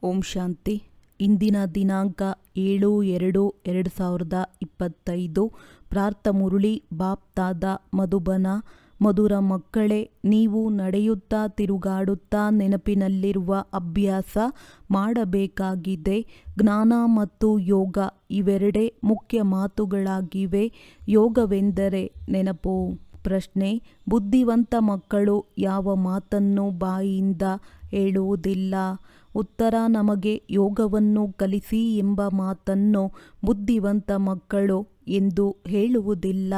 ಓಂ ಶಾಂತಿ. ಇಂದಿನ ದಿನಾಂಕ 7/2/2025. ಪ್ರಾರ್ಥ ಮುರಳಿ ಬಾಪ್ತಾದ ಮಧುಬನ. ಮಧುರ ಮಕ್ಕಳೇ, ನೀವು ನಡೆಯುತ್ತಾ ತಿರುಗಾಡುತ್ತಾ ನೆನಪಿನಲ್ಲಿರುವ ಅಭ್ಯಾಸ ಮಾಡಬೇಕಾಗಿದೆ. ಜ್ಞಾನ ಮತ್ತು ಯೋಗ ಇವೆರಡೇ ಮುಖ್ಯ ಮಾತುಗಳಾಗಿವೆ. ಯೋಗವೆಂದರೆ ನೆನಪು. ಪ್ರಶ್ನೆ: ಬುದ್ಧಿವಂತ ಮಕ್ಕಳು ಯಾವ ಮಾತನ್ನು ಬಾಯಿಯಿಂದ ಹೇಳುವುದಿಲ್ಲ. ಉತ್ತರ: ನಮಗೆ ಯೋಗವನ್ನು ಕಲಿಸಿ ಎಂಬ ಮಾತನ್ನು ಬುದ್ಧಿವಂತ ಮಕ್ಕಳು ಎಂದು ಹೇಳುವುದಿಲ್ಲ.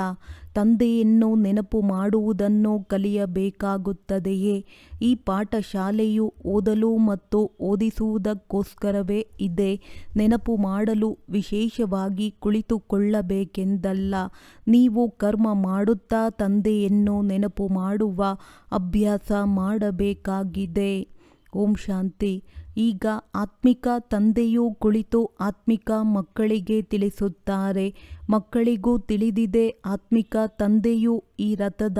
ತಂದೆಯನ್ನು ನೆನಪು ಮಾಡುವುದನ್ನು ಕಲಿಯಬೇಕಾಗುತ್ತದೆಯೇ? ಈ ಪಾಠಶಾಲೆಯು ಓದಲು ಮತ್ತು ಓದಿಸುವುದಕ್ಕೋಸ್ಕರವೇ ಇದೆ. ನೆನಪು ಮಾಡಲು ವಿಶೇಷವಾಗಿ ಕುಳಿತುಕೊಳ್ಳಬೇಕೆಂದಲ್ಲ. ನೀವು ಕರ್ಮ ಮಾಡುತ್ತಾ ತಂದೆಯನ್ನು ನೆನಪು ಮಾಡುವ ಅಭ್ಯಾಸ ಮಾಡಬೇಕಾಗಿದೆ. ಓಂ ಶಾಂತಿ. ಈಗ ಆತ್ಮಿಕ ತಂದೆಯು ಕುಳಿತು ಆತ್ಮಿಕ ಮಕ್ಕಳಿಗೆ ತಿಳಿಸುತ್ತಾರೆ. ಮಕ್ಕಳಿಗೂ ತಿಳಿದಿದೆ. ಆತ್ಮಿಕ ತಂದೆಯು ಈ ರಥದ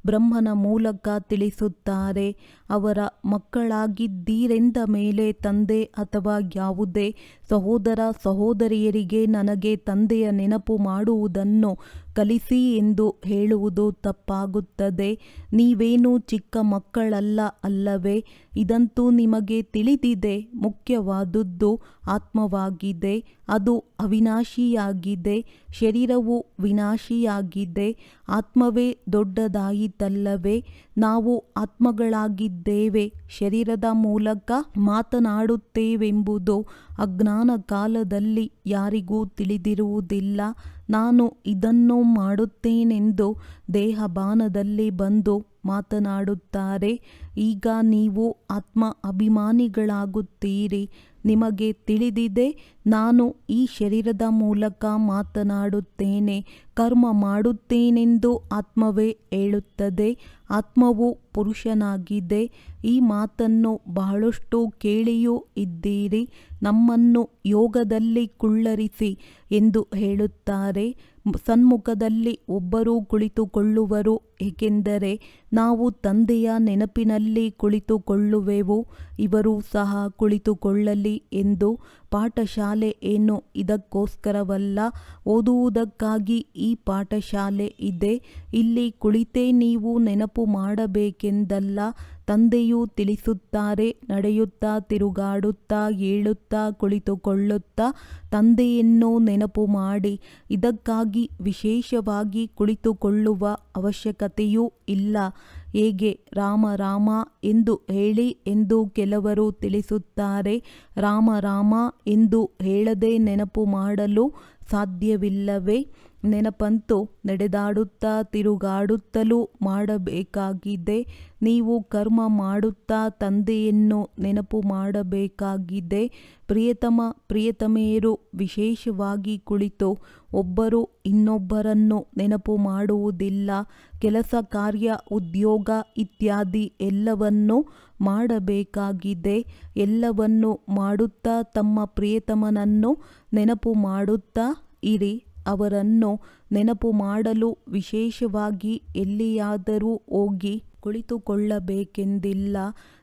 ಬ್ರಹ್ಮನ ಮೂಲಕ ತಿಳಿಸುತ್ತಾರೆ. ಅವರ ಮಕ್ಕಳಾಗಿದ್ದೀರೆಂದ ಮೇಲೆ ತಂದೆ ಅಥವಾ ಯಾವುದೇ ಸಹೋದರ ಸಹೋದರಿಯರಿಗೆ ನನಗೆ ತಂದೆಯ ನೆನಪು ಮಾಡುವುದನ್ನು ಕಲಿಸಿ ಎಂದು ಹೇಳುವುದು ತಪ್ಪಾಗುತ್ತದೆ. ನೀವೇನು ಚಿಕ್ಕ ಮಕ್ಕಳಲ್ಲ ಅಲ್ಲವೇ? ಇದಂತೂ ನಿಮಗೆ ತಿಳಿದಿದೆ. ಮುಖ್ಯವಾದುದು ಆತ್ಮವಾಗಿದೆ. ಅದು ಅವಿನಾಶಿಯಾಗಿದೆ. ಶರೀರವು ವಿನಾಶಿಯಾಗಿದೆ. ಆತ್ಮವೇ ದೊಡ್ಡದಾಯಿತಲ್ಲವೇ? ನಾವು ಆತ್ಮಗಳಾಗಿದ್ದೇವೆ. ಶರೀರದ ಮೂಲಕ ಮಾತನಾಡುತ್ತೇವೆಂಬುದು ಅಜ್ಞಾನ ಕಾಲದಲ್ಲಿ ಯಾರಿಗೂ ತಿಳಿದಿರುವುದಿಲ್ಲ. ನಾನು ಇದನ್ನು ಮಾಡುತ್ತೇನೆಂದು ದೇಹಭಾನದಲ್ಲಿ ಬಂದು ಮಾತನಾಡುತ್ತಾರೆ. ಈಗ ನೀವು ಆತ್ಮ ಅಭಿಮಾನಿಗಳಾಗುತ್ತೀರಿ. ನಿಮಗೆ ತಿಳಿದಿದೆ, ನಾನು ಈ ಶರೀರದ ಮೂಲಕ ಮಾತನಾಡುತ್ತೇನೆ, ಕರ್ಮ ಮಾಡುತ್ತೇನೆಂದು ಆತ್ಮವೇ ಹೇಳುತ್ತದೆ. ಆತ್ಮವು ಪುರುಷನಾಗಿದೆ. ಈ ಮಾತನ್ನು ಬಹಳಷ್ಟು ಕೇಳಿಯೂ ಇದ್ದೀರಿ. ನಮ್ಮನ್ನು ಯೋಗದಲ್ಲಿ ಕುಳ್ಳರಿಸಿ ಎಂದು ಹೇಳುತ್ತಾರೆ. ಸನ್ಮುಖದಲ್ಲಿ ಒಬ್ಬರು ಕುಳಿತುಕೊಳ್ಳುವರು, ಏಕೆಂದರೆ ನಾವು ತಂದೆಯ ನೆನಪಿನಲ್ಲಿ ಕುಳಿತುಕೊಳ್ಳುವೆವು. ಇವರು ಸಹ ಕುಳಿತುಕೊಳ್ಳಲಿ ಎಂದು. ಪಾಠಶಾಲೆ ಏನು ಇದಕ್ಕೋಸ್ಕರವಲ್ಲ, ಓದುವುದಕ್ಕಾಗಿ ಈ ಪಾಠಶಾಲೆ ಇದೆ. ಇಲ್ಲಿ ಕುಳಿತೇ ನೀವು ನೆನಪು ಮಾಡಬೇಕೆಂದಲ್ಲ. ತಂದೆಯು ತಿಳಿಸುತ್ತಾರೆ. ನಡೆಯುತ್ತಾ ತಿರುಗಾಡುತ್ತಾ ಏಳುತ್ತಾ ಕುಳಿತುಕೊಳ್ಳುತ್ತಾ ತಂದೆಯನ್ನು ನೆನಪು ಮಾಡಿ. ಇದಕ್ಕಾಗಿ ವಿಶೇಷವಾಗಿ ಕುಳಿತುಕೊಳ್ಳುವ ಅವಶ್ಯಕತೆಯೂ ಇಲ್ಲ. ಹೇಗೆ ರಾಮ ರಾಮ ಎಂದು ಹೇಳಿ ಎಂದು ಕೆಲವರು ತಿಳಿಸುತ್ತಾರೆ. ರಾಮ ರಾಮ ಎಂದು ಹೇಳದೆ ನೆನಪು ಮಾಡಲು ಸಾಧ್ಯವಿಲ್ಲವೇ? ನೆನಪಂತೂ ನಡೆದಾಡುತ್ತಾ ತಿರುಗಾಡುತ್ತಲೂ ಮಾಡಬೇಕಾಗಿದೆ. ನೀವು ಕರ್ಮ ಮಾಡುತ್ತಾ ತಂದೆಯನ್ನು ನೆನಪು ಮಾಡಬೇಕಾಗಿದೆ. ಪ್ರಿಯತಮ ಪ್ರಿಯತಮೆಯರು ವಿಶೇಷವಾಗಿ ಕುಳಿತು ಒಬ್ಬರು ಇನ್ನೊಬ್ಬರನ್ನು ನೆನಪು ಮಾಡುವುದಿಲ್ಲ. ಕೆಲಸ ಕಾರ್ಯ ಉದ್ಯೋಗ ಇತ್ಯಾದಿ ಎಲ್ಲವನ್ನೂ ಮಾಡಬೇಕಾಗಿದೆ. ಎಲ್ಲವನ್ನೂ ಮಾಡುತ್ತಾ ತಮ್ಮ ಪ್ರಿಯತಮನನ್ನು ನೆನಪು ಮಾಡುತ್ತಾ ಇರಿ. ಅವರನ್ನು ನೆನಪು ಮಾಡಲು ವಿಶೇಷವಾಗಿ ಎಲ್ಲಿಯಾದರೂ ಹೋಗಿ ಕುಳಿತುಕೊಳ್ಳಬೇಕೆಂದಿಲ್ಲ.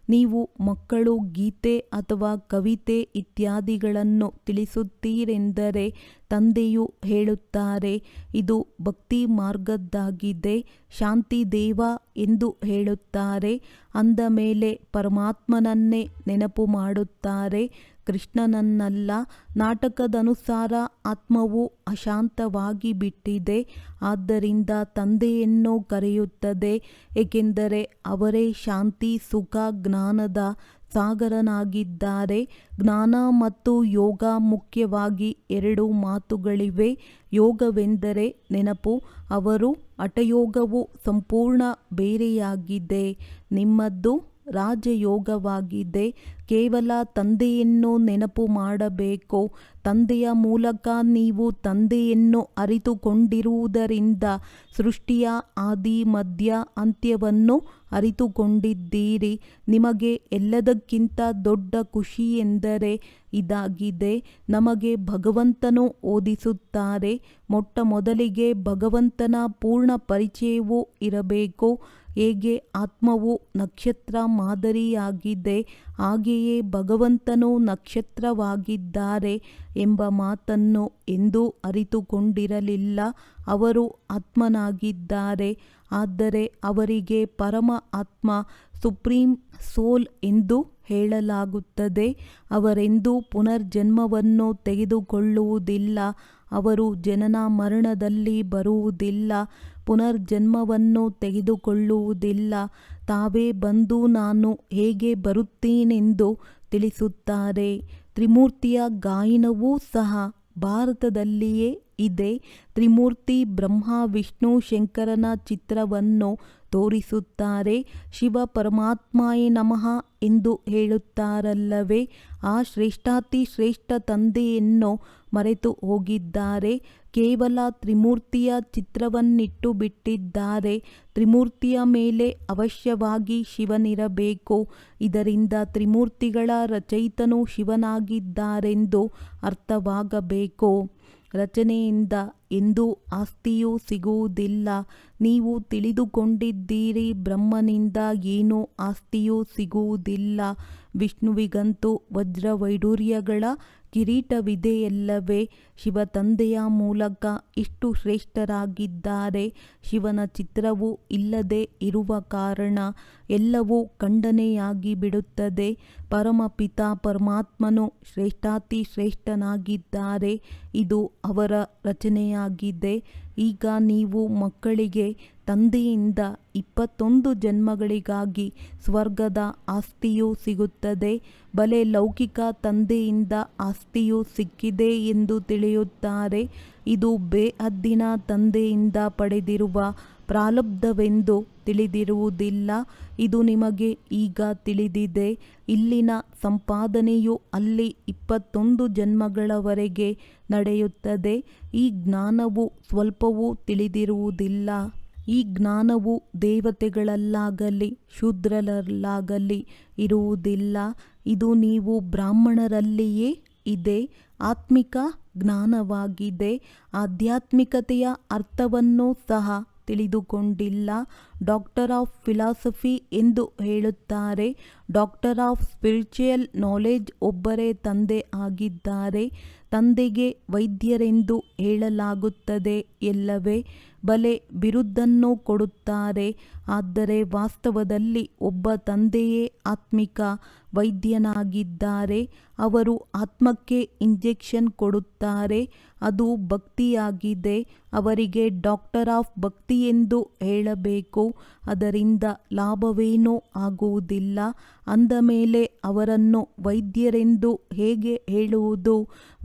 ನೀವು ಮಕ್ಕಳು ಗೀತೆ ಅಥವಾ ಕವಿತೆ ಇತ್ಯಾದಿಗಳನ್ನು ತಿಳಿಸುತ್ತೀರೆಂದರೆ ತಂದೆಯು ಹೇಳುತ್ತಾರೆ, ಇದು ಭಕ್ತಿ ಮಾರ್ಗದ್ದಾಗಿದೆ. ಶಾಂತಿ ದೇವ ಎಂದು ಹೇಳುತ್ತಾರೆ. ಅಂದ ಮೇಲೆ ಪರಮಾತ್ಮನನ್ನೇ ನೆನಪು ಮಾಡುತ್ತಾರೆ, ಕೃಷ್ಣನನ್ನಲ್ಲ. ನಾಟಕದನುಸಾರ ಆತ್ಮವು ಅಶಾಂತವಾಗಿ ಬಿಟ್ಟಿದೆ. ಆದ್ದರಿಂದ ತಂದೆಯನ್ನು ಕರೆಯುತ್ತದೆ, ಏಕೆಂದರೆ ಅವರೇ ಶಾಂತಿ ಸುಖ ಜ್ಞಾನದ ಸಾಗರನಾಗಿದ್ದಾರೆ. ಜ್ಞಾನ ಮತ್ತು ಯೋಗ ಮುಖ್ಯವಾಗಿ ಎರಡು ಮಾತುಗಳಿವೆ. ಯೋಗವೆಂದರೆ ನೆನಪು. ಅವರು ಹಠಯೋಗವು ಸಂಪೂರ್ಣ ಬೇರೆಯಾಗಿದೆ. ನಿಮ್ಮದು ರಾಜಯೋಗವಾಗಿದೆ. ಕೇವಲ ತಂದೆಯನ್ನು ನೆನಪು ಮಾಡಬೇಕು. ತಂದೆಯ ಮೂಲಕ ನೀವು ತಂದೆಯನ್ನು ಅರಿತುಕೊಂಡಿರುವುದರಿಂದ ಸೃಷ್ಟಿಯ ಆದಿ ಮಧ್ಯ ಅಂತ್ಯವನ್ನು ಅರಿತುಕೊಂಡಿದ್ದೀರಿ. ನಿಮಗೆ ಎಲ್ಲದಕ್ಕಿಂತ ದೊಡ್ಡ ಖುಷಿಯೆಂದರೆ ಇದಾಗಿದೆ. ನಮಗೆ ಭಗವಂತನು ಓದಿಸುತ್ತಾರೆ. ಮೊಟ್ಟ ಮೊದಲಿಗೆ ಭಗವಂತನ ಪೂರ್ಣ ಪರಿಚಯವೂ ಇರಬೇಕು. ಹೇಗೆ ಆತ್ಮವು ನಕ್ಷತ್ರ ಮಾದರಿಯಾಗಿದೆ ಹಾಗೆಯೇ ಭಗವಂತನು ನಕ್ಷತ್ರವಾಗಿದ್ದಾರೆ ಎಂಬ ಮಾತನ್ನು ಎಂದೂ ಅರಿತುಕೊಂಡಿರಲಿಲ್ಲ. ಅವರು ಆತ್ಮನಾಗಿದ್ದಾರೆ, ಆದರೆ ಅವರಿಗೆ ಪರಮ ಆತ್ಮ ಸುಪ್ರೀಂ ಸೋಲ್ ಎಂದು ಹೇಳಲಾಗುತ್ತದೆ. ಅವರೆಂದೂ ಪುನರ್ಜನ್ಮವನ್ನು ತೆಗೆದುಕೊಳ್ಳುವುದಿಲ್ಲ. ಅವರು ಜನನ ಮರಣದಲ್ಲಿ ಬರುವುದಿಲ್ಲ, ಪುನರ್ಜನ್ಮವನ್ನು ತೆಗೆದುಕೊಳ್ಳುವುದಿಲ್ಲ. ತಾವೇ ಬಂದು ನಾನು ಹೇಗೆ ಬರುತ್ತೇನೆಂದು ತಿಳಿಸುತ್ತಾರೆ. ತ್ರಿಮೂರ್ತಿಯ ಗಾಯನವೂ ಸಹ ಭಾರತದಲ್ಲಿಯೇ ಇದೆ. ತ್ರಿಮೂರ್ತಿ ಬ್ರಹ್ಮ ವಿಷ್ಣು ಶಂಕರನ ಚಿತ್ರವನ್ನು ತೋರಿಸುತ್ತಾರೆ. ಶಿವ ಪರಮಾತ್ಮಾಯೇ ನಮಃ ಎಂದು ಹೇಳುತ್ತಾರಲ್ಲವೇ. ಆ ಶ್ರೇಷ್ಠಾತಿ ಶ್ರೇಷ್ಠ ತಂದೆಯನ್ನು ಮರೆತು ಹೋಗಿದ್ದಾರೆ. ಕೇವಲ ತ್ರಿಮೂರ್ತಿಯ ಚಿತ್ರವನ್ನಿಟ್ಟು ಬಿಟ್ಟಿದ್ದಾರೆ. ತ್ರಿಮೂರ್ತಿಯ ಮೇಲೆ ಅವಶ್ಯವಾಗಿ ಶಿವನಿರಬೇಕು. ಇದರಿಂದ ತ್ರಿಮೂರ್ತಿಗಳ ರಚಯಿತನು ಶಿವನಾಗಿದ್ದಾರೆಂದು ಅರ್ಥವಾಗಬೇಕು. ರಚನೆಯಿಂದ ಎಂದೂ ಆಸ್ತಿಯೂ ಸಿಗುವುದಿಲ್ಲ. ನೀವು ತಿಳಿದುಕೊಂಡಿದ್ದೀರಿ, ಬ್ರಹ್ಮನಿಂದ ಏನೂ ಆಸ್ತಿಯೂ ಸಿಗುವುದಿಲ್ಲ. ವಿಷ್ಣುವಿಗಂತೂ ವಜ್ರವೈಡೂರ್ಯಗಳ ಕಿರೀಟವಿದೆಯಲ್ಲವೇ. ಶಿವ ತಂದೆಯ ಮೂಲಕ ಇಷ್ಟು ಶ್ರೇಷ್ಠರಾಗಿದ್ದಾರೆ. ಶಿವನ ಚಿತ್ರವು ಇಲ್ಲದೆ ಇರುವ ಕಾರಣ ಎಲ್ಲವೂ ಖಂಡನೆಯಾಗಿ ಬಿಡುತ್ತದೆ. ಪರಮಪಿತ ಪರಮಾತ್ಮನು ಶ್ರೇಷ್ಠಾತಿ ಶ್ರೇಷ್ಠನಾಗಿದ್ದಾರೆ. ಇದು ಅವರ ರಚನೆಯಾಗಿದೆ. ಈಗ ನೀವು ಮಕ್ಕಳಿಗೆ ತಂದೆಯಿಂದ 21 ಜನ್ಮಗಳಿಗಾಗಿ ಸ್ವರ್ಗದ ಆಸ್ತಿಯೂ ಸಿಗುತ್ತದೆ. ಬಲೆ ಲೌಕಿಕ ತಂದೆಯಿಂದ ಆಸ್ತಿಯೂ ಸಿಕ್ಕಿದೆ ಎಂದು ತಿಳಿಯುತ್ತಾರೆ. ಇದು ಬೇಹದ್ದಿನ ತಂದೆಯಿಂದ ಪಡೆದಿರುವ ಪ್ರಾರಬ್ಧವೆಂದು ತಿಳಿದಿರುವುದಿಲ್ಲ. ಇದು ನಿಮಗೆ ಈಗ ತಿಳಿದಿದೆ. ಇಲ್ಲಿನ ಸಂಪಾದನೆಯು ಅಲ್ಲಿ 21 ಜನ್ಮಗಳವರೆಗೆ ನಡೆಯುತ್ತದೆ. ಈ ಜ್ಞಾನವು ಸ್ವಲ್ಪವೂ ತಿಳಿದಿರುವುದಿಲ್ಲ. ಈ ಜ್ಞಾನವು ದೇವತೆಗಳಲ್ಲಾಗಲಿ ಶೂದ್ರರಲ್ಲಾಗಲಿ ಇರುವುದಿಲ್ಲ. ಇದು ನೀವು ಬ್ರಾಹ್ಮಣರಲ್ಲಿಯೇ ಇದೆ. ಆತ್ಮಿಕ ಜ್ಞಾನವಾಗಿದೆ. ಆಧ್ಯಾತ್ಮಿಕತೆಯ ಅರ್ಥವನ್ನು ಸಹ ತಿಳಿದುಕೊಂಡಿಲ್ಲ. ಡಾಕ್ಟರ್ ಆಫ್ ಫಿಲಾಸಫಿ ಎಂದು ಹೇಳುತ್ತಾರೆ. ಡಾಕ್ಟರ್ ಆಫ್ ಸ್ಪಿರಿಚುಯಲ್ ನಾಲೆಡ್ಜ್ ಒಬ್ಬರೇ ತಂದೆ ಆಗಿದ್ದಾರೆ. ತಂದೆಗೆ ವೈದ್ಯರೆಂದು ಹೇಳಲಾಗುತ್ತದೆ ಎಲ್ಲವೇ. ಬಲೆ ಬಿರುದನ್ನು ಕೊಡುತ್ತಾರೆ. ಆದರೆ ವಾಸ್ತವದಲ್ಲಿ ಒಬ್ಬ ತಂದೆಯೇ ಆತ್ಮಿಕ ವೈದ್ಯನಾಗಿದ್ದಾರೆ. ಅವರು ಆತ್ಮಕ್ಕೆ ಇಂಜೆಕ್ಷನ್ ಕೊಡುತ್ತಾರೆ. ಅದು ಭಕ್ತಿಯಾಗಿದೆ. ಅವರಿಗೆ ಡಾಕ್ಟರ್ ಆಫ್ ಭಕ್ತಿ ಎಂದು ಹೇಳಬೇಕು. ಅದರಿಂದ ಲಾಭವೇನೂ ಆಗುವುದಿಲ್ಲ. ಅಂದ ಮೇಲೆ ಅವರನ್ನು ವೈದ್ಯರೆಂದು ಹೇಗೆ ಹೇಳುವುದು.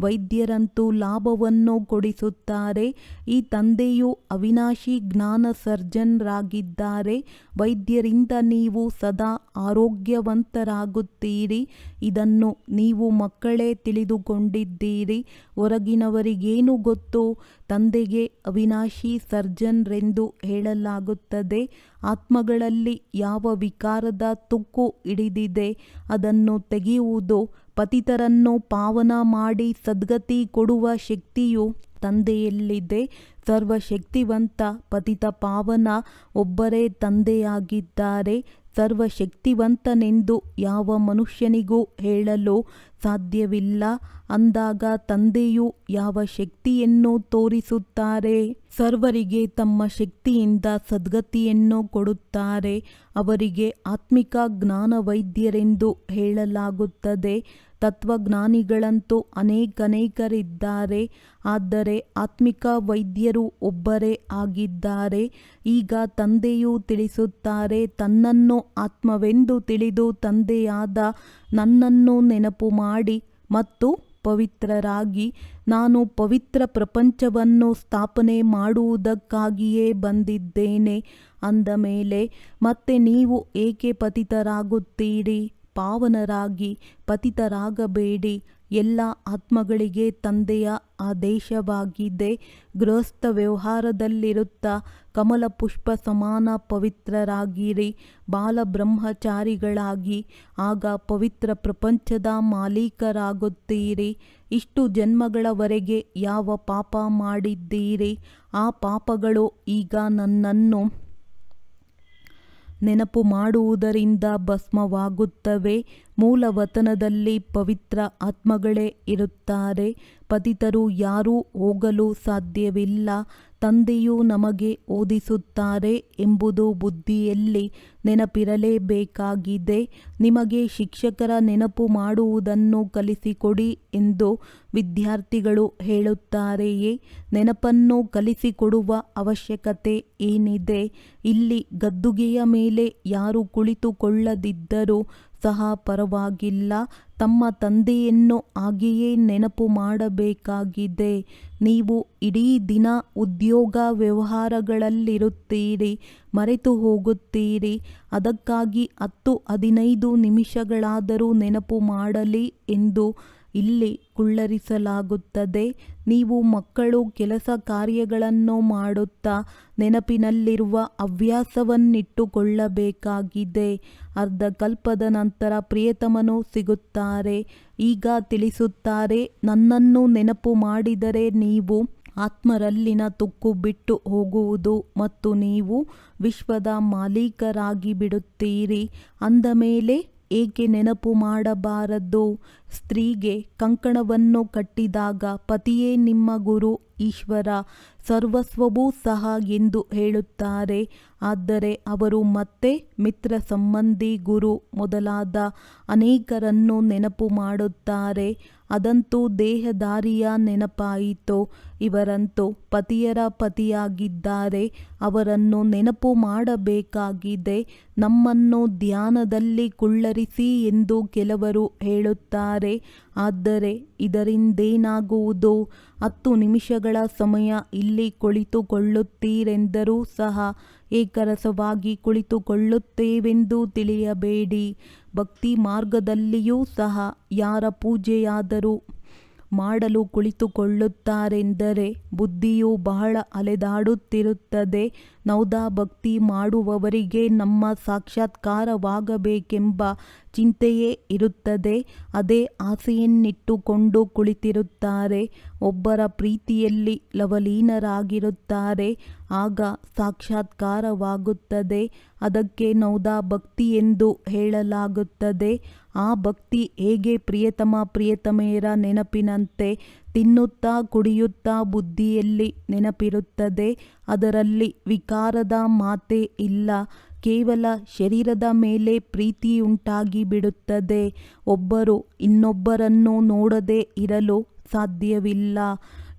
ವೈದ್ಯರಂತೂ ಲಾಭವನ್ನು ಕೊಡಿಸುತ್ತಾರೆ. ಈ ತಂದೆಯು ಅವಿನಾಶಿ ಜ್ಞಾನ ಸರ್ಜನರಾಗಿದ್ದಾರೆ. ವೈದ್ಯರಿಂದ ನೀವು ಸದಾ ಆರೋಗ್ಯವಂತರಾಗುತ್ತೀರಿ. ಇದನ್ನು ನೀವು ಮಕ್ಕಳೇ ತಿಳಿದುಕೊಂಡಿದ್ದೀರಿ. ಹೊರಗಿನವರಿಗೇನು ಗೊತ್ತು. ತಂದೆಗೆ ಅವಿನಾಶಿ ಸರ್ಜನ್ರೆಂದು ಹೇಳಲಾಗುತ್ತದೆ. ಆತ್ಮಗಳಲ್ಲಿ ಯಾವ ವಿಕಾರದ ತುಕ್ಕು ಹಿಡಿದಿದೆ ಅದನ್ನು ತೆಗೆಯುವುದು. ಪತಿತರನ್ನು ಪಾವನ ಮಾಡಿ ಸದ್ಗತಿ ಕೊಡುವ ಶಕ್ತಿಯು ತಂದೆಯಲ್ಲಿದೆ. ಸರ್ವಶಕ್ತಿವಂತ ಪತಿತ ಪಾವನ ಒಬ್ಬರೇ ತಂದೆಯಾಗಿದ್ದಾರೆ. ಸರ್ವಶಕ್ತಿವಂತನೆಂದು ಯಾವ ಮನುಷ್ಯನಿಗೂ ಹೇಳಲು ಸಾಧ್ಯವಿಲ್ಲ. ಅಂದಾಗ ತಂದೆಯು ಯಾವ ಶಕ್ತಿಯನ್ನು ತೋರಿಸುತ್ತಾರೆ. ಸರ್ವರಿಗೆ ತಮ್ಮ ಶಕ್ತಿಯಿಂದ ಸದ್ಗತಿಯನ್ನು ಕೊಡುತ್ತಾರೆ. ಅವರಿಗೆ ಆತ್ಮಿಕ ಜ್ಞಾನ ವೈದ್ಯರೆಂದು ಹೇಳಲಾಗುತ್ತದೆ. ತತ್ವಜ್ಞಾನಿಗಳಂತೂ ಅನೇಕರಿದ್ದಾರೆ. ಆದರೆ ಆತ್ಮಿಕ ವೈದ್ಯರು ಒಬ್ಬರೇ ಆಗಿದ್ದಾರೆ. ಈಗ ತಂದೆಯು ತಿಳಿಸುತ್ತಾರೆ, ತನ್ನನ್ನು ಆತ್ಮವೆಂದು ತಿಳಿದು ತಂದೆಯಾದ ನನ್ನನ್ನು ನೆನಪು ಮಾಡಿ ಮತ್ತು ಪವಿತ್ರರಾಗಿ. ನಾನು ಪವಿತ್ರ ಪ್ರಪಂಚವನ್ನು ಸ್ಥಾಪನೆ ಮಾಡುವುದಕ್ಕಾಗಿಯೇ ಬಂದಿದ್ದೇನೆ. ಅಂದ ಮೇಲೆ ಮತ್ತೆ ನೀವು ಏಕೆ ಪತಿತರಾಗುತ್ತೀರಿ. ಪಾವನರಾಗಿ ಪತಿತರಾಗಬೇಡಿ. ಎಲ್ಲ ಆತ್ಮಗಳಿಗೆ ತಂದೆಯ ಆದೇಶವಾಗಿದೆ. ಗೃಹಸ್ಥ ವ್ಯವಹಾರದಲ್ಲಿರುತ್ತಾ ಕಮಲ ಪುಷ್ಪ ಸಮಾನ ಪವಿತ್ರರಾಗಿರಿ. ಬಾಲಬ್ರಹ್ಮಚಾರಿಗಳಾಗಿ. ಆಗ ಪವಿತ್ರ ಪ್ರಪಂಚದ ಮಾಲೀಕರಾಗುತ್ತೀರಿ. ಇಷ್ಟು ಜನ್ಮಗಳವರೆಗೆ ಯಾವ ಪಾಪ ಮಾಡಿದ್ದೀರಿ. ಆ ಪಾಪಗಳು ಈಗ ನನ್ನನ್ನು ನೆನಪು ಮಾಡುವುದರಿಂದ ಭಸ್ಮವಾಗುತ್ತವೆ. ಮೂಲವತನದಲ್ಲಿ ಪವಿತ್ರ ಆತ್ಮಗಳೇ ಇರುತ್ತಾರೆ. ಪತಿತರು ಯಾರೂ ಹೋಗಲು ಸಾಧ್ಯವಿಲ್ಲ. ತಂದೆಯು ನಮಗೆ ಓದಿಸುತ್ತಾರೆ ಎಂಬುದು ಬುದ್ಧಿಯಲ್ಲಿ ನೆನಪಿರಲೇಬೇಕಾಗಿದೆ. ನಿಮಗೆ ಶಿಕ್ಷಕರ ನೆನಪು ಮಾಡುವುದನ್ನು ಕಲಿಸಿಕೊಡಿ ಎಂದು ವಿದ್ಯಾರ್ಥಿಗಳು ಹೇಳುತ್ತಾರೆಯೇ? ನೆನಪನ್ನು ಕಲಿಸಿಕೊಡುವ ಅವಶ್ಯಕತೆ ಏನಿದೆ? ಇಲ್ಲಿ ಗದ್ದುಗೆಯ ಮೇಲೆ ಯಾರು ಕುಳಿತುಕೊಳ್ಳದಿದ್ದರೂ ಸಹ ಪರವಾಗಿಲ್ಲ. ತಮ್ಮ ತಂದೆಯನ್ನು ಹಾಗೆಯೇ ನೆನಪು ಮಾಡಬೇಕಾಗಿದೆ. ನೀವು ಇಡೀ ದಿನ ಉದ್ಯೋಗ ವ್ಯವಹಾರಗಳಲ್ಲಿರುತ್ತೀರಿ, ಮರೆತು ಹೋಗುತ್ತೀರಿ. ಅದಕ್ಕಾಗಿ 10-15 ನಿಮಿಷಗಳಾದರೂ ನೆನಪು ಮಾಡಲಿ ಎಂದು ಇಲ್ಲಿ ಕುಳ್ಳರಿಸಲಾಗುತ್ತದೆ. ನೀವು ಮಕ್ಕಳು ಕೆಲಸ ಕಾರ್ಯಗಳನ್ನು ಮಾಡುತ್ತಾ ನೆನಪಿನಲ್ಲಿರುವ ಹವ್ಯಾಸವನ್ನಿಟ್ಟುಕೊಳ್ಳಬೇಕಾಗಿದೆ. ಅರ್ಧಕಲ್ಪದ ನಂತರ ಪ್ರಿಯತಮನು ಸಿಗುತ್ತಾರೆ. ಈಗ ತಿಳಿಸುತ್ತಾರೆ, ನನ್ನನ್ನು ನೆನಪು ಮಾಡಿದರೆ ನೀವು ಆತ್ಮರಲ್ಲಿನ ತುಕ್ಕು ಬಿಟ್ಟು ಹೋಗುವುದು ಮತ್ತು ನೀವು ವಿಶ್ವದ ಮಾಲೀಕರಾಗಿ ಬಿಡುತ್ತೀರಿ. ಅಂದ ಮೇಲೆ ಏಕೆ ನೆನಪು ಮಾಡಬಾರದು? ಸ್ತ್ರೀಗೆ ಕಂಕಣವನ್ನು ಕಟ್ಟಿದಾಗ ಪತಿಯೇ ನಿಮ್ಮ ಗುರು, ಈಶ್ವರ, ಸರ್ವಸ್ವವೂ ಸಹ ಎಂದು ಹೇಳುತ್ತಾರೆ. ಆದರೆ ಅವರು ಮತ್ತೆ ಮಿತ್ರ, ಸಂಬಂಧಿ, ಗುರು ಮೊದಲಾದ ಅನೇಕರನ್ನು ನೆನಪು ಮಾಡುತ್ತಾರೆ. ಅದಂತೂ ದೇಹಧಾರಿಯ ನೆನಪಾಯಿತು. ಇವರಂತೂ ಪತಿಯರ ಪತಿಯಾಗಿದ್ದಾರೆ. ಅವರನ್ನು ನೆನಪು ಮಾಡಬೇಕಾಗಿದೆ. ನಮ್ಮನ್ನು ಧ್ಯಾನದಲ್ಲಿ ಕುಳ್ಳರಿಸಿ ಎಂದು ಕೆಲವರು ಹೇಳುತ್ತಾರೆ. ಆದರೆ ಇದರಿಂದೇನಾಗುವುದು? 10 ನಿಮಿಷಗಳ ಸಮಯ ಇಲ್ಲಿ ಕುಳಿತುಕೊಳ್ಳುತ್ತೀರೆಂದರೂ ಸಹ ಏಕರಸವಾಗಿ ಕುಳಿತುಕೊಳ್ಳುತ್ತೇವೆಂದು ತಿಳಿಯಬೇಡಿ. ಭಕ್ತಿ ಮಾರ್ಗದಲ್ಲಿಯೂ ಸಹ ಯಾರ ಪೂಜೆಯಾದರೂ ಮಾಡಲು ಕುಳಿತುಕೊಳ್ಳುತ್ತಾರೆಂದರೆ ಬುದ್ಧಿಯು ಬಹಳ ಅಲೆದಾಡುತ್ತಿರುತ್ತದೆ. ನೌದಾ ಭಕ್ತಿ ಮಾಡುವವರಿಗೆ ನಮ್ಮ ಸಾಕ್ಷಾತ್ಕಾರವಾಗಬೇಕೆಂಬ ಚಿಂತೆಯೇ ಇರುತ್ತದೆ. ಅದೇ ಆಸೆಯನ್ನಿಟ್ಟುಕೊಂಡು ಕುಳಿತಿರುತ್ತಾರೆ. ಒಬ್ಬರ ಪ್ರೀತಿಯಲ್ಲಿ ಲವಲೀನರಾಗಿರುತ್ತಾರೆ. ಆಗ ಸಾಕ್ಷಾತ್ಕಾರವಾಗುತ್ತದೆ. ಅದಕ್ಕೆ ನೌದಾ ಭಕ್ತಿ ಎಂದು ಹೇಳಲಾಗುತ್ತದೆ. ಆ ಭಕ್ತಿ ಹೇಗೆ? ಪ್ರಿಯತಮ ಪ್ರಿಯತಮೆಯರ ನೆನಪಿನಂತೆ ತಿನ್ನುತ್ತಾ ಕುಡಿಯುತ್ತಾ ಬುದ್ಧಿಯಲ್ಲಿ ನೆನಪಿರುತ್ತದೆ. ಅದರಲ್ಲಿ ವಿಕಾರದ ಮಾತೇ ಇಲ್ಲ. ಕೇವಲ ಶರೀರದ ಮೇಲೆ ಪ್ರೀತಿಯುಂಟಾಗಿ ಬಿಡುತ್ತದೆ. ಒಬ್ಬರು ಇನ್ನೊಬ್ಬರನ್ನು ನೋಡದೇ ಇರಲು ಸಾಧ್ಯವಿಲ್ಲ.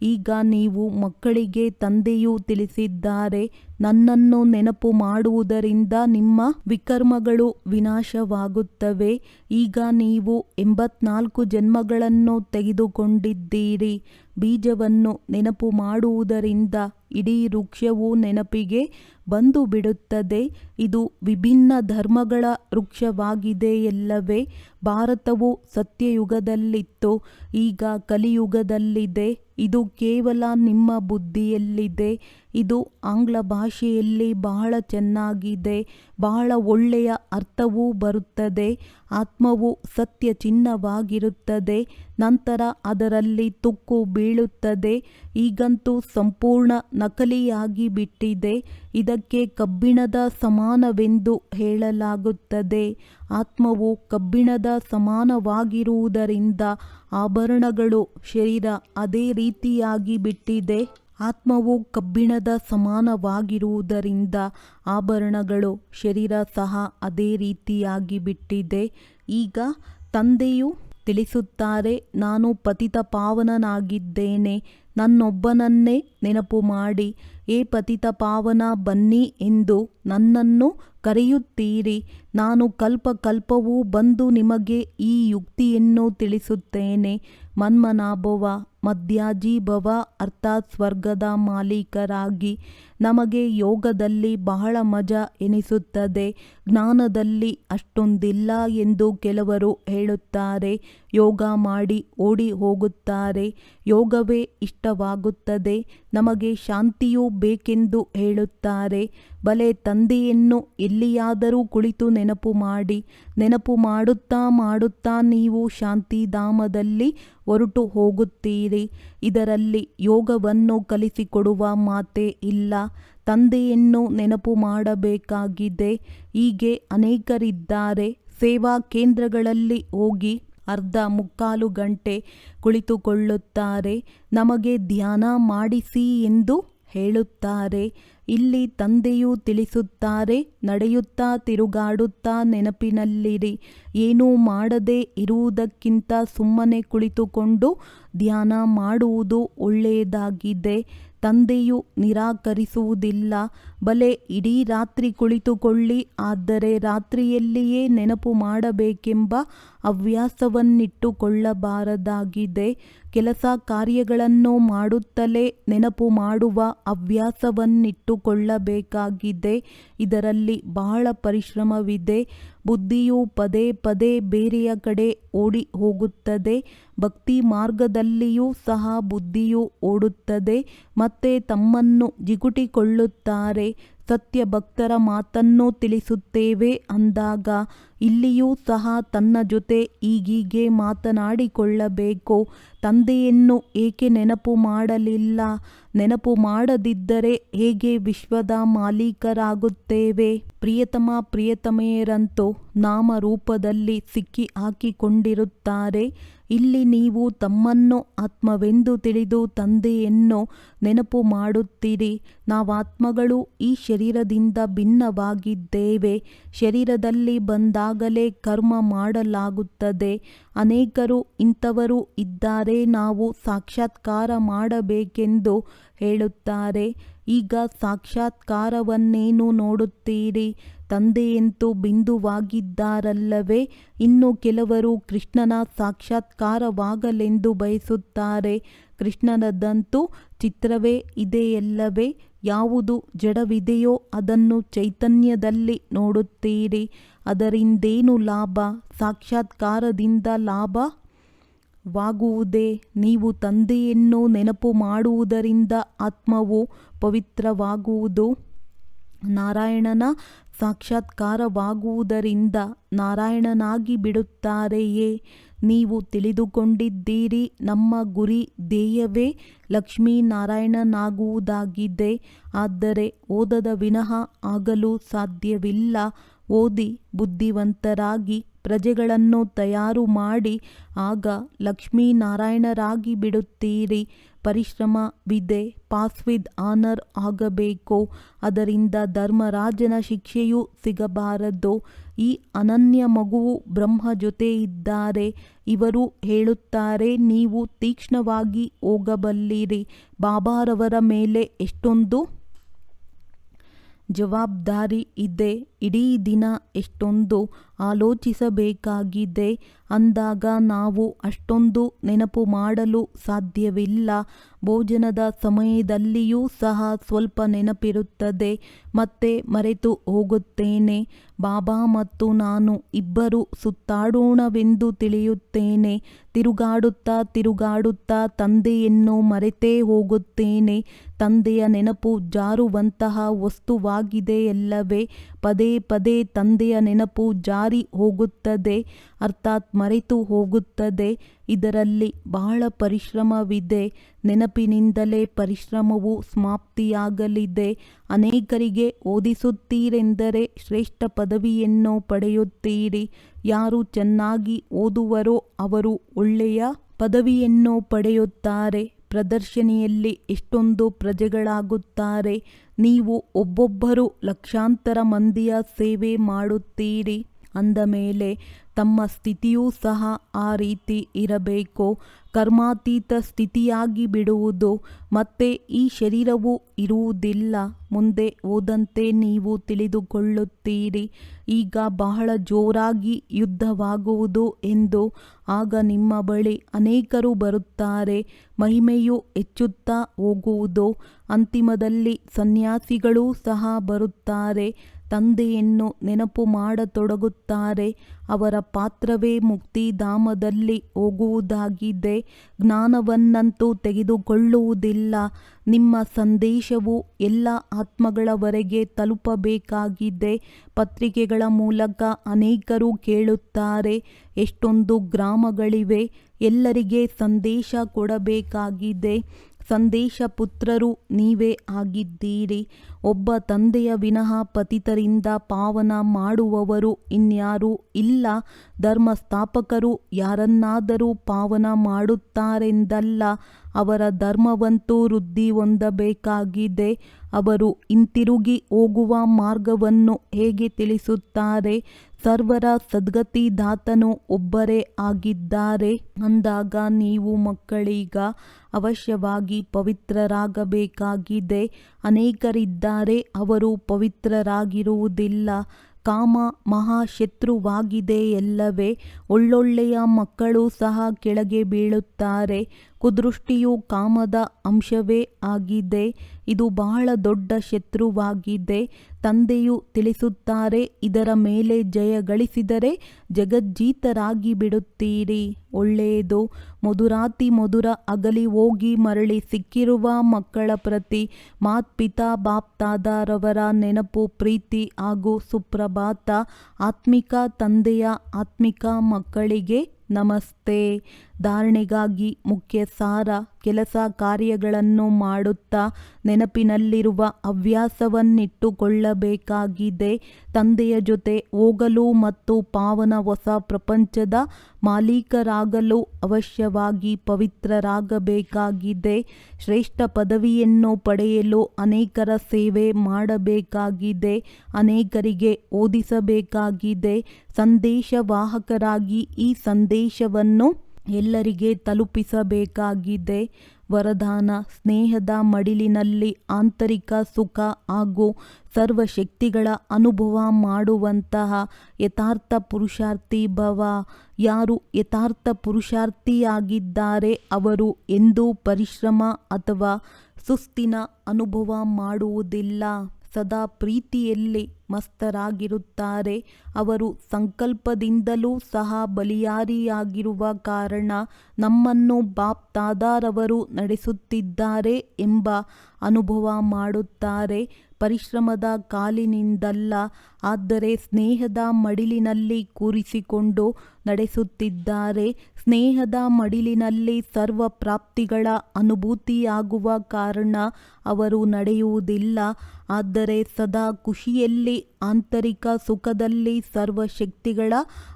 ಈಗ ನೀವು ಮಕ್ಕಳಿಗೆ ತಂದೆಯು ತಿಳಿಸಿದ್ದಾರೆ, ನನ್ನನ್ನು ನೆನಪು ಮಾಡುವುದರಿಂದ ನಿಮ್ಮ ವಿಕರ್ಮಗಳು ವಿನಾಶವಾಗುತ್ತವೆ. ಈಗ ನೀವು 84 ಜನ್ಮಗಳನ್ನು ತೆಗೆದುಕೊಂಡಿದ್ದೀರಿ. ಬೀಜವನ್ನು ನೆನಪು ಮಾಡುವುದರಿಂದ ಇಡೀ ವೃಕ್ಷವು ನೆನಪಿಗೆ ಬಂದು ಬಿಡುತ್ತದೆ. ಇದು ವಿಭಿನ್ನ ಧರ್ಮಗಳ ವೃಕ್ಷವಾಗಿದೆಯಲ್ಲವೇ? ಭಾರತವು ಸತ್ಯಯುಗದಲ್ಲಿತ್ತು, ಈಗ ಕಲಿಯುಗದಲ್ಲಿದೆ. ಇದು ಕೇವಲ ನಿಮ್ಮ ಬುದ್ಧಿಯಲ್ಲಿದೆ. ಇದು ಆಂಗ್ಲ ಭಾಷೆಯಲ್ಲಿ ಬಹಳ ಚೆನ್ನಾಗಿದೆ. ಬಹಳ ಒಳ್ಳೆಯ ಅರ್ಥವೂ ಬರುತ್ತದೆ. ಆತ್ಮವು ಸತ್ಯ ಚಿಹ್ನವಾಗಿರುತ್ತದೆ. ನಂತರ ಅದರಲ್ಲಿ ತುಕ್ಕು ಬೀಳುತ್ತದೆ. ಈಗಂತೂ ಸಂಪೂರ್ಣ ನಕಲಿಯಾಗಿ ಬಿಟ್ಟಿದೆ. ಇದಕ್ಕೆ ಕಬ್ಬಿಣದ ಸಮಾನವೆಂದು ಹೇಳಲಾಗುತ್ತದೆ. ಆತ್ಮವು ಕಬ್ಬಿಣದ ಸಮಾನವಾಗಿರುವುದರಿಂದ ಆಭರಣಗಳು ಶರೀರ ಅದೇ ರೀತಿಯಾಗಿ ಬಿಟ್ಟಿದೆ. ಆತ್ಮವು ಕಬ್ಬಿಣದ ಸಮಾನವಾಗಿರುವುದರಿಂದ ಆಭರಣಗಳು ಶರೀರ ಸಹ ಅದೇ ರೀತಿಯಾಗಿ ಬಿಟ್ಟಿದೆ. ಈಗ ತಂದೆಯು ತಿಳಿಸುತ್ತಾರೆ, ನಾನು ಪತಿತ ಪಾವನನಾಗಿದ್ದೇನೆ. ನನ್ನೊಬ್ಬನನ್ನೇ ನೆನಪು ಮಾಡಿ. ಏ ಪತಿತ ಪಾವನ, ಬನ್ನಿ ಎಂದು ನನ್ನನ್ನು ಕರೆಯುತ್ತೀರಿ. ನಾನು ಕಲ್ಪ ಕಲ್ಪವೂ ಬಂದು ನಿಮಗೆ ಈ ಯುಕ್ತಿಯನ್ನು ತಿಳಿಸುತ್ತೇನೆ. ಮನ್ಮನಾಭವ, ಮಧ್ಯಾಜೀಭವ ಅರ್ಥಾತ್ ಸ್ವರ್ಗದ ಮಾಲೀಕರಾಗಿ. ನಮಗೆ ಯೋಗದಲ್ಲಿ ಬಹಳ ಮಜಾ ಎನಿಸುತ್ತದೆ. ಜ್ಞಾನದಲ್ಲಿ ಅಷ್ಟೊಂದಿಲ್ಲ ಎಂದು ಕೆಲವರು ಹೇಳುತ್ತಾರೆ. ಯೋಗ ಮಾಡಿ ಓಡಿ ಹೋಗುತ್ತಾರೆ. ಯೋಗವೇ ಇಷ್ಟವಾಗುತ್ತದೆ. ನಮಗೆ ಶಾಂತಿಯೂ ಬೇಕೆಂದು ಹೇಳುತ್ತಾರೆ. ಬಲೆ, ತಂದೆಯನ್ನು ಎಲ್ಲಿಯಾದರೂ ಕುಳಿತು ನೆನಪು ಮಾಡಿ. ನೆನಪು ಮಾಡುತ್ತಾ ಮಾಡುತ್ತಾ ನೀವು ಶಾಂತಿಧಾಮದಲ್ಲಿ ಹೊರಟು ಹೋಗುತ್ತೀರಿ. ಮಾಡುತ್ತೀರಿ. ಇದರಲ್ಲಿ ಯೋಗವನ್ನು ಕಲಿಸಿಕೊಡುವ ಮಾತೇ ಇಲ್ಲ. ತಂದೆಯನ್ನು ನೆನಪು ಮಾಡಬೇಕಾಗಿದೆ. ಹೀಗೆ ಅನೇಕರಿದ್ದಾರೆ. ಸೇವಾ ಕೇಂದ್ರಗಳಲ್ಲಿ ಹೋಗಿ ಅರ್ಧ ಮುಕ್ಕಾಲು ಗಂಟೆ ಕುಳಿತುಕೊಳ್ಳುತ್ತಾರೆ. ನಮಗೆ ಧ್ಯಾನ ಮಾಡಿಸಿ ಎಂದು ಹೇಳುತ್ತಾರೆ. ಇಲ್ಲಿ ತಂದೆಯು ತಿಳಿಸುತ್ತಾರೆ, ನಡೆಯುತ್ತಾ ತಿರುಗಾಡುತ್ತಾ ನೆನಪಿನಲ್ಲಿರಿ. ಏನೂ ಮಾಡದೇ ಇರುವುದಕ್ಕಿಂತ ಸುಮ್ಮನೆ ಕುಳಿತುಕೊಂಡು ಧ್ಯಾನ ಮಾಡುವುದು ಒಳ್ಳೆಯದಾಗಿದೆ. ತಂದೆಯು ನಿರಾಕರಿಸುವುದಿಲ್ಲ. ಭಲೆ ಇಡೀ ರಾತ್ರಿ ಕುಳಿತುಕೊಳ್ಳಿ, ಆದರೆ ರಾತ್ರಿಯಲ್ಲಿಯೇ ನೆನಪು ಮಾಡಬೇಕೆಂಬ ಹವ್ಯಾಸವನ್ನಿಟ್ಟುಕೊಳ್ಳಬಾರದಾಗಿದೆ. ಕೆಲಸ ಕಾರ್ಯಗಳನ್ನು ಮಾಡುತ್ತಲೇ ನೆನಪು ಮಾಡುವ ಹವ್ಯಾಸವನ್ನಿಟ್ಟುಕೊಳ್ಳಬೇಕಾಗಿದೆ. ಇದರಲ್ಲಿ ಬಹಳ ಪರಿಶ್ರಮವಿದೆ. ಬುದ್ಧಿಯು ಪದೇ ಪದೇ ಬೇರೆಯ ಕಡೆ ಓಡಿ ಹೋಗುತ್ತದೆ. ಭಕ್ತಿ ಮಾರ್ಗದಲ್ಲಿಯೂ ಸಹ ಬುದ್ಧಿಯು ಓಡುತ್ತದೆ. ಮತ್ತೆ ತಮ್ಮನ್ನು ಜಿಗುಟಿಕೊಳ್ಳುತ್ತಾರೆ. ಸತ್ಯ ಭಕ್ತರ ಮಾತನ್ನು ತಿಳಿಸುತ್ತೇವೆ ಅಂದಾಗ ಇಲ್ಲಿಯೂ ಸಹ ತನ್ನ ಜೊತೆ ಹೀಗೀಗೆ ಮಾತನಾಡಿಕೊಳ್ಳಬೇಕು. ತಂದೆಯನ್ನು ಏಕೆ ನೆನಪು ಮಾಡಲಿಲ್ಲ? ನೆನಪು ಮಾಡದಿದ್ದರೆ ಹೇಗೆ ವಿಶ್ವದ ಮಾಲೀಕರಾಗುತ್ತೇವೆ? ಪ್ರಿಯತಮ ಪ್ರಿಯತಮೆಯರಂತೂ ನಾಮರೂಪದಲ್ಲಿ ಸಿಕ್ಕಿ ಹಾಕಿಕೊಂಡಿರುತ್ತಾರೆ. ಇಲ್ಲಿ ನೀವು ತಮ್ಮನ್ನು ಆತ್ಮವೆಂದು ತಿಳಿದು ತಂದೆಯನ್ನು ನೆನಪು ಮಾಡುತ್ತೀರಿ. ನಾವಾತ್ಮಗಳು ಈ ಶರೀರದಿಂದ ಭಿನ್ನವಾಗಿದ್ದೇವೆ. ಶರೀರದಲ್ಲಿ ಬಂದಾಗಲೇ ಕರ್ಮ ಮಾಡಲಾಗುತ್ತದೆ. ಅನೇಕರು ಇಂಥವರು ಇದ್ದಾರೆ, ನಾವು ಸಾಕ್ಷಾತ್ಕಾರ ಮಾಡಬೇಕೆಂದು ಹೇಳುತ್ತಾರೆ. ಈಗ ಸಾಕ್ಷಾತ್ಕಾರವನ್ನೇನು ನೋಡುತ್ತೀರಿ? ತಂದೆಯಂತೂ ಬಿಂದುವಾಗಿದ್ದಾರಲ್ಲವೇ? ಇನ್ನು ಕೆಲವರು ಕೃಷ್ಣನ ಸಾಕ್ಷಾತ್ಕಾರವಾಗಲೆಂದು ಬಯಸುತ್ತಾರೆ. ಕೃಷ್ಣನದಂತೂ ಚಿತ್ರವೇ ಇದೆಯಲ್ಲವೇ? ಯಾವುದು ಜಡವಿದೆಯೋ ಅದನ್ನು ಚೈತನ್ಯದಲ್ಲಿ ನೋಡುತ್ತೀರಿ. ಅದರಿಂದೇನು ಲಾಭ? ಸಾಕ್ಷಾತ್ಕಾರದಿಂದ ಲಾಭವಾಗುವುದೇ? ನೀವು ತಂದೆಯನ್ನು ನೆನಪು ಮಾಡುವುದರಿಂದ ಆತ್ಮವು ಪವಿತ್ರವಾಗುವುದು. ನಾರಾಯಣನ ಸಾಕ್ಷಾತ್ಕಾರವಾಗುವುದರಿಂದ ನಾರಾಯಣನಾಗಿ ಬಿಡುತ್ತಾರೆಯೇ? ನೀವು ತಿಳಿದುಕೊಂಡಿದ್ದೀರಿ, ನಮ್ಮ ಗುರಿ ಧ್ಯೇಯವೇ ಲಕ್ಷ್ಮೀನಾರಾಯಣನಾಗುವುದಾಗಿದೆ. ಆದರೆ ಓದದ ವಿನಃ ಆಗಲು ಸಾಧ್ಯವಿಲ್ಲ. ಓದಿ ಬುದ್ಧಿವಂತರಾಗಿ ಪ್ರಜೆಗಳನ್ನು ತಯಾರು ಮಾಡಿ, ಆಗ ಲಕ್ಷ್ಮೀನಾರಾಯಣರಾಗಿ ಬಿಡುತ್ತೀರಿ. ಪರಿಶ್ರಮವಿದೆ. ಪಾಸ್ ವಿದ್ ಆನರ್ ಆಗಬೇಕು. ಅದರಿಂದ ಧರ್ಮರಾಜನ ಶಿಕ್ಷೆಯೂ ಸಿಗಬಾರದು. ಈ ಅನನ್ಯ ಮಗುವು ಬ್ರಹ್ಮ ಜೊತೆ ಇದ್ದಾರೆ. ಇವರು ಹೇಳುತ್ತಾರೆ, ನೀವು ತೀಕ್ಷ್ಣವಾಗಿ ಹೋಗಬಲ್ಲಿರಿ. ಬಾಬಾರವರ ಮೇಲೆ ಎಷ್ಟೊಂದು ಜವಾಬ್ದಾರಿ ಇದೆ. ಇಡೀ ದಿನ ಎಷ್ಟೊಂದು ಆಲೋಚಿಸಬೇಕಾಗಿದೆ ಅಂದಾಗ ನಾವು ಅಷ್ಟೊಂದು ನೆನಪು ಮಾಡಲು ಸಾಧ್ಯವಿಲ್ಲ. ಭೋಜನದ ಸಮಯದಲ್ಲಿಯೂ ಸಹ ಸ್ವಲ್ಪ ನೆನಪಿರುತ್ತದೆ, ಮತ್ತೆ ಮರೆತು ಹೋಗುತ್ತೇನೆ. ಬಾಬಾ ಮತ್ತು ನಾನು ಇಬ್ಬರು ಸುತ್ತಾಡೋಣವೆಂದು ತಿಳಿಯುತ್ತೇನೆ. ತಿರುಗಾಡುತ್ತಾ ತಿರುಗಾಡುತ್ತಾ ತಂದೆಯನ್ನು ಮರೆತೇ ಹೋಗುತ್ತೇನೆ. ತಂದೆಯ ನೆನಪು ಜಾರುವಂತಹ ವಸ್ತುವಾಗಿದೆಯಲ್ಲವೇ? ಪದೇ ಪದೇ ತಂದೆಯ ನೆನಪು ಜಾರಿ ಹೋಗುತ್ತದೆ, ಅರ್ಥಾತ್ ಮರೆತು ಹೋಗುತ್ತದೆ. ಇದರಲ್ಲಿ ಬಹಳ ಪರಿಶ್ರಮವಿದೆ. ನೆನಪಿನಿಂದಲೇ ಪರಿಶ್ರಮವು ಸಮಾಪ್ತಿಯಾಗಲಿದೆ. ಅನೇಕರಿಗೆ ಓದಿಸುತ್ತೀರೆಂದರೆ ಶ್ರೇಷ್ಠ ಪದವಿಯನ್ನು ಪಡೆಯುತ್ತೀರಿ. ಯಾರು ಚೆನ್ನಾಗಿ ಓದುವರೋ ಅವರು ಒಳ್ಳೆಯ ಪದವಿಯನ್ನು ಪಡೆಯುತ್ತಾರೆ. ಪ್ರದರ್ಶನಿಯಲ್ಲಿ ಎಷ್ಟೊಂದು ಪ್ರಜೆಗಳಾಗುತ್ತಾರೆ. ನೀವು ಒಬ್ಬೊಬ್ಬರು ಲಕ್ಷಾಂತರ ಮಂದಿಯ ಸೇವೆ ಮಾಡುತ್ತೀರಿ ಅಂದ ಮೇಲೆ ತಮ್ಮ ಸ್ಥಿತಿಯೂ ಸಹ ಆ ರೀತಿ ಇರಬೇಕು. ಕರ್ಮಾತೀತ ಸ್ಥಿತಿಯಾಗಿ ಬಿಡುವುದು. ಮತ್ತೆ ಈ ಶರೀರವು ಇರುವುದಿಲ್ಲ. ಮುಂದೆ ಹೋದಂತೆ ನೀವು ತಿಳಿದುಕೊಳ್ಳುತ್ತೀರಿ. ಈಗ ಬಹಳ ಜೋರಾಗಿ ಯುದ್ಧವಾಗುವುದು ಎಂದು. ಆಗ ನಿಮ್ಮ ಬಳಿ ಅನೇಕರು ಬರುತ್ತಾರೆ. ಮಹಿಮೆಯು ಹೆಚ್ಚುತ್ತಾ ಹೋಗುವುದು. ಅಂತಿಮದಲ್ಲಿ ಸನ್ಯಾಸಿಗಳೂ ಸಹ ಬರುತ್ತಾರೆ. ತಂದೆಯನ್ನು ನೆನಪು ಮಾಡತೊಡಗುತ್ತಾರೆ. ಅವರ ಪಾತ್ರವೇ ಮುಕ್ತಿಧಾಮದಲ್ಲಿ ಹೋಗುವುದಾಗಿದೆ. ಜ್ಞಾನವನ್ನಂತೂ ತೆಗೆದುಕೊಳ್ಳುವುದಿಲ್ಲ. ನಿಮ್ಮ ಸಂದೇಶವು ಎಲ್ಲ ಆತ್ಮಗಳವರೆಗೆ ತಲುಪಬೇಕಾಗಿದೆ. ಪತ್ರಿಕೆಗಳ ಮೂಲಕ ಅನೇಕರು ಕೇಳುತ್ತಾರೆ, ಎಷ್ಟೊಂದು ಗ್ರಾಮಗಳಿವೆ, ಎಲ್ಲರಿಗೆ ಸಂದೇಶ ಕೊಡಬೇಕಾಗಿದೆ. ಸಂದೇಶ ಪುತ್ರರು ನೀವೇ ಆಗಿದ್ದೀರಿ. ಒಬ್ಬ ತಂದೆಯ ವಿನಃ ಪತಿತರಿಂದ ಪಾವನ ಮಾಡುವವರು ಇನ್ಯಾರೂ ಇಲ್ಲ. ಧರ್ಮಸ್ಥಾಪಕರು ಯಾರನ್ನಾದರೂ ಪಾವನ ಮಾಡುತ್ತಾರೆಂದಲ್ಲ, ಅವರ ಧರ್ಮವಂತೂ ವೃದ್ಧಿ ಹೊಂದಬೇಕಾಗಿದೆ. ಅವರು ಹಿಂತಿರುಗಿ ಹೋಗುವ ಮಾರ್ಗವನ್ನು ಹೇಗೆ ತಿಳಿಸುತ್ತಾರೆ? ಸರ್ವರ ಸದ್ಗತಿದಾತನು ಒಬ್ಬರೇ ಆಗಿದ್ದಾರೆ ಅಂದಾಗ ನೀವು ಮಕ್ಕಳೀಗ ಅವಶ್ಯವಾಗಿ ಪವಿತ್ರರಾಗಬೇಕಾಗಿದೆ. ಅನೇಕರಿದ್ದಾರೆ, ಅವರು ಪವಿತ್ರರಾಗಿರುವುದಿಲ್ಲ. ಕಾಮ ಮಹಾಶತ್ರುವಾಗಿದೆಯಲ್ಲವೇ? ಒಳ್ಳೊಳ್ಳೆಯ ಮಕ್ಕಳು ಸಹ ಕೆಳಗೆ ಬೀಳುತ್ತಾರೆ. ಕುದೃಷ್ಟಿಯು ಕಾಮದ ಅಂಶವೇ ಆಗಿದೆ. ಇದು ಬಹಳ ದೊಡ್ಡ ಶತ್ರುವಾಗಿದೆ. ತಂದೆಯು ತಿಳಿಸುತ್ತಾರೆ, ಇದರ ಮೇಲೆ ಜಯ ಗಳಿಸಿದರೆ ಜಗಜ್ಜೀತರಾಗಿ ಬಿಡುತ್ತೀರಿ. ಒಳ್ಳೆಯದು. ಮಧುರಾತಿ ಮಧುರ ಅಗಲಿ ಹೋಗಿ ಮರಳಿ ಸಿಕ್ಕಿರುವ ಮಕ್ಕಳ ಪ್ರತಿ ಮಾತ್ಪಿತಾ ಬಾಪ್ತಾದರವರ ನೆನಪು, ಪ್ರೀತಿ ಹಾಗೂ ಸುಪ್ರಭಾತ. ಆತ್ಮಿಕ ತಂದೆಯ ಆತ್ಮಿಕ ಮಕ್ಕಳಿಗೆ ನಮಸ್ತೆ. ಧಾರಣೆಗಾಗಿ ಮುಖ್ಯ ಸಾರ: ಕೆಲಸ ಕಾರ್ಯಗಳನ್ನು ಮಾಡುತ್ತಾ ನೆನಪಿನಲ್ಲಿರುವ ಹವ್ಯಾಸವನ್ನಿಟ್ಟುಕೊಳ್ಳಬೇಕಾಗಿದೆ. ತಂದೆಯ ಜೊತೆ ಹೋಗಲು ಮತ್ತು ಪಾವನ ಹೊಸ ಪ್ರಪಂಚದ ಮಾಲೀಕರಾಗಲು ಅವಶ್ಯವಾಗಿ ಪವಿತ್ರರಾಗಬೇಕಾಗಿದೆ. ಶ್ರೇಷ್ಠ ಪದವಿಯನ್ನು ಪಡೆಯಲು ಅನೇಕರ ಸೇವೆ ಮಾಡಬೇಕಾಗಿದೆ. ಅನೇಕರಿಗೆ ಓದಿಸಬೇಕಾಗಿದೆ. ಸಂದೇಶವಾಹಕರಾಗಿ ಈ ಸಂದೇಶವನ್ನು ಎಲ್ಲರಿಗೆ ತಲುಪಿಸಬೇಕಾಗಿದೆ. ವರದಾನ: ಸ್ನೇಹದ ಮಡಿಲಿನಲ್ಲಿ ಆಂತರಿಕ ಸುಖ ಹಾಗೂ ಸರ್ವಶಕ್ತಿಗಳ ಅನುಭವ ಮಾಡುವಂತಹ ಯಥಾರ್ಥ ಪುರುಷಾರ್ಥಿ ಭವ. ಯಾರು ಯಥಾರ್ಥ ಪುರುಷಾರ್ಥಿಯಾಗಿದ್ದಾರೆ ಅವರು ಎಂದೂ ಪರಿಶ್ರಮ ಅಥವಾ ಸುಸ್ತಿನ ಅನುಭವ ಮಾಡುವುದಿಲ್ಲ. ಸದಾ ಪ್ರೀತಿಯಲ್ಲಿ ಮಸ್ತರಾಗಿರುತ್ತಾರೆ. ಅವರು ಸಂಕಲ್ಪದಿಂದಲೂ ಸಹ ಬಲಿಯಾರಿಯಾಗಿರುವ ಕಾರಣ ನಮ್ಮನ್ನು ಬಾಪ್ ದಾದಾರವರು ನಡೆಸುತ್ತಿದ್ದಾರೆ ಎಂಬ ಅನುಭವ ಮಾಡುತ್ತಾರೆ. ಪರಿಶ್ರಮದ ಕಾಲಿನಿಂದಲ್ಲ, ಆದರೆ ಸ್ನೇಹದ ಮಡಿಲಿನಲ್ಲಿ ಕೂರಿಸಿಕೊಂಡು ನಡೆಸುತ್ತಿದ್ದಾರೆ. ಸ್ನೇಹದ ಮಡಿಲಿನಲ್ಲಿ ಸರ್ವ ಪ್ರಾಪ್ತಿಗಳ ಅನುಭೂತಿಯಾಗುವ ಕಾರಣ ಅವರು ನಡೆಯುವುದಿಲ್ಲ, ಆದರೆ ಸದಾ ಖುಷಿಯಲ್ಲಿ, ಆಂತರಿಕ ಸುಖದಲ್ಲಿ, ಸರ್ವಶಕ್ತಿಗಳ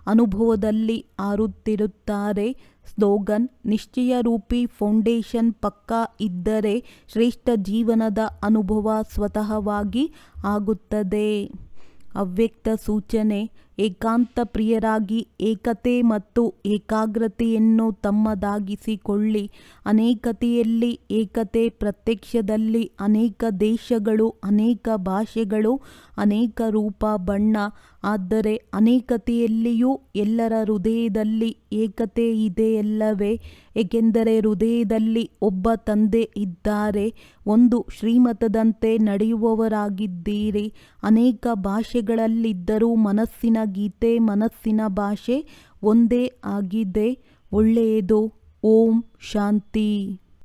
ಅನುಭವದಲ್ಲಿ ಹಾರುತ್ತಿರುತ್ತಾರೆ. ಸ್ಲೋಗನ್: ನಿಶ್ಚಯರೂಪಿ ಫೌಂಡೇಶನ್ ಪಕ್ಕಾ ಇದ್ದರೆ ಶ್ರೇಷ್ಠ ಜೀವನದ ಅನುಭವ ಸ್ವತಃವಾಗಿ ಆಗುತ್ತದೆ. ಅವ್ಯಕ್ತ ಸೂಚನೆ: ಏಕಾಂತ ಪ್ರಿಯರಾಗಿ ಏಕತೆ ಮತ್ತು ಏಕಾಗ್ರತೆಯನ್ನು ತಮ್ಮದಾಗಿಸಿಕೊಳ್ಳಿ. ಅನೇಕತೆಯಲ್ಲಿ ಏಕತೆ. ಪ್ರತ್ಯಕ್ಷದಲ್ಲಿ ಅನೇಕ ದೇಶಗಳು, ಅನೇಕ ಭಾಷೆಗಳು, ಅನೇಕ ರೂಪ, ಬಣ್ಣ. ಆದರೆ ಅನೇಕತೆಯಲ್ಲಿಯೂ ಎಲ್ಲರ ಹೃದಯದಲ್ಲಿ ಏಕತೆ ಇದೆಯಲ್ಲವೇ? ಏಕೆಂದರೆ ಹೃದಯದಲ್ಲಿ ಒಬ್ಬ ತಂದೆ ಇದ್ದಾರೆ. ಒಂದು ಶ್ರೀಮತದಂತೆ ನಡೆಯುವವರಾಗಿದ್ದೀರಿ. ಅನೇಕ ಭಾಷೆಗಳಲ್ಲಿದ್ದರೂ ಮನಸ್ಸಿನ ಗೀತೆ, ಮನಸ್ಸಿನ ಭಾಷೆ ಒಂದೇ ಆಗಿದೆ. ಒಳ್ಳೆಯದು. ಓಂ ಶಾಂತಿ.